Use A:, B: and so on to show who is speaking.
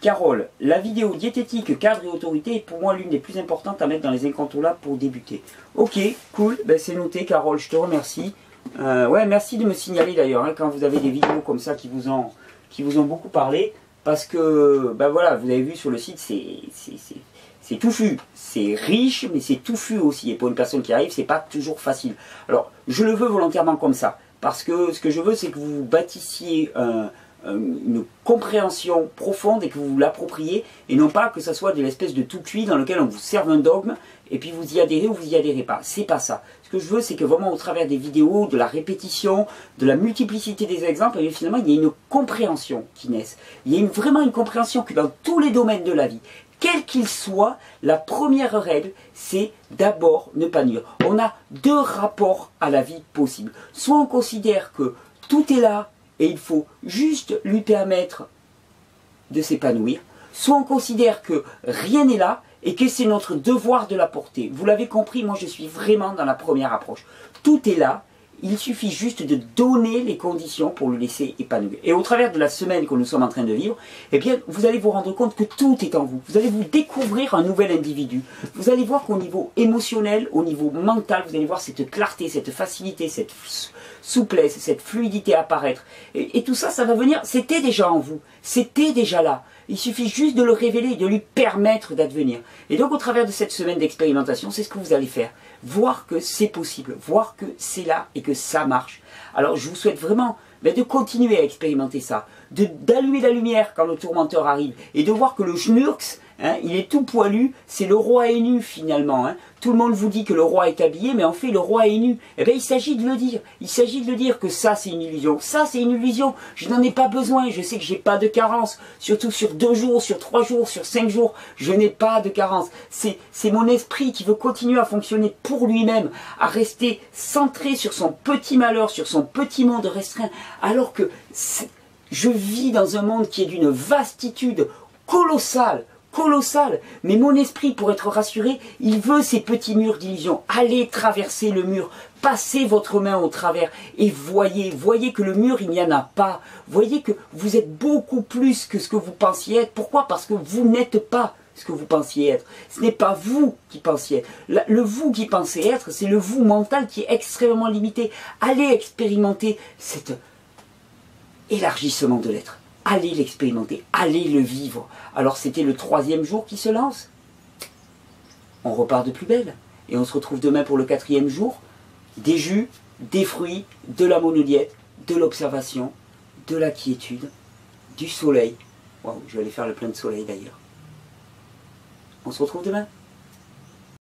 A: Carole, la vidéo diététique, cadre et autorité est pour moi l'une des plus importantes à mettre dans les incontournables pour débuter. Ok, cool, ben c'est noté Carole, je te remercie. Ouais, merci de me signaler d'ailleurs, hein, quand vous avez des vidéos comme ça qui vous ont beaucoup parlé, parce que, ben voilà, vous avez vu sur le site, c'est touffu, c'est riche, mais c'est touffu aussi, et pour une personne qui arrive, c'est pas toujours facile. Alors, je le veux volontairement comme ça, parce que ce que je veux, c'est que vous bâtissiez une compréhension profonde et que vous vous l'appropriez, et non pas que ça soit de l'espèce de tout cuit dans lequel on vous serve un dogme, et puis vous y adhérez ou vous y adhérez pas. C'est pas ça. Ce que je veux, c'est que vraiment au travers des vidéos, de la répétition, de la multiplicité des exemples, et finalement il y a une compréhension qui naisse. Il y a vraiment une compréhension que dans tous les domaines de la vie, quel qu'il soit, la première règle, c'est d'abord ne pas nuire. On a deux rapports à la vie possibles. Soit on considère que tout est là, et il faut juste lui permettre de s'épanouir, soit on considère que rien n'est là et que c'est notre devoir de l'apporter. Vous l'avez compris, moi je suis vraiment dans la première approche. Tout est là, il suffit juste de donner les conditions pour le laisser épanouir. Et au travers de la semaine que nous sommes en train de vivre, eh bien, vous allez vous rendre compte que tout est en vous. Vous allez vous découvrir un nouvel individu. Vous allez voir qu'au niveau émotionnel, au niveau mental, vous allez voir cette clarté, cette facilité, cette souplesse, cette fluidité apparaître. Et tout ça, ça va venir, c'était déjà en vous. C'était déjà là. Il suffit juste de le révéler, de lui permettre d'advenir. Et donc au travers de cette semaine d'expérimentation, c'est ce que vous allez faire. Voir que c'est possible, voir que c'est là et que ça marche. Alors je vous souhaite vraiment de continuer à expérimenter ça, d'allumer la lumière quand le tourmenteur arrive et de voir que le schnurks, hein, il est tout poilu, c'est le roi est nu finalement. Hein. Tout le monde vous dit que le roi est habillé, mais en fait le roi est nu. Eh bien il s'agit de le dire, il s'agit de le dire que ça c'est une illusion. Ça c'est une illusion, je n'en ai pas besoin, je sais que j'ai pas de carence, surtout sur 2 jours, sur 3 jours, sur 5 jours, je n'ai pas de carence. C'est mon esprit qui veut continuer à fonctionner pour lui-même, à rester centré sur son petit malheur, sur son petit monde restreint, alors que je vis dans un monde qui est d'une vastitude colossale, mais mon esprit, pour être rassuré, il veut ces petits murs d'illusion. Allez traverser le mur, passez votre main au travers et voyez que le mur, il n'y en a pas. Voyez que vous êtes beaucoup plus que ce que vous pensiez être. Pourquoi? Parce que vous n'êtes pas ce que vous pensiez être. Ce n'est pas vous qui pensiez être. Le vous qui pensez être, c'est le vous mental qui est extrêmement limité. Allez expérimenter cet élargissement de l'être. Allez l'expérimenter, allez le vivre. Alors c'était le 3e jour qui se lance. On repart de plus belle. Et on se retrouve demain pour le 4e jour. Des jus, des fruits, de la monodiète, de l'observation, de la quiétude, du soleil. Waouh, je vais aller faire le plein de soleil d'ailleurs. On se retrouve demain.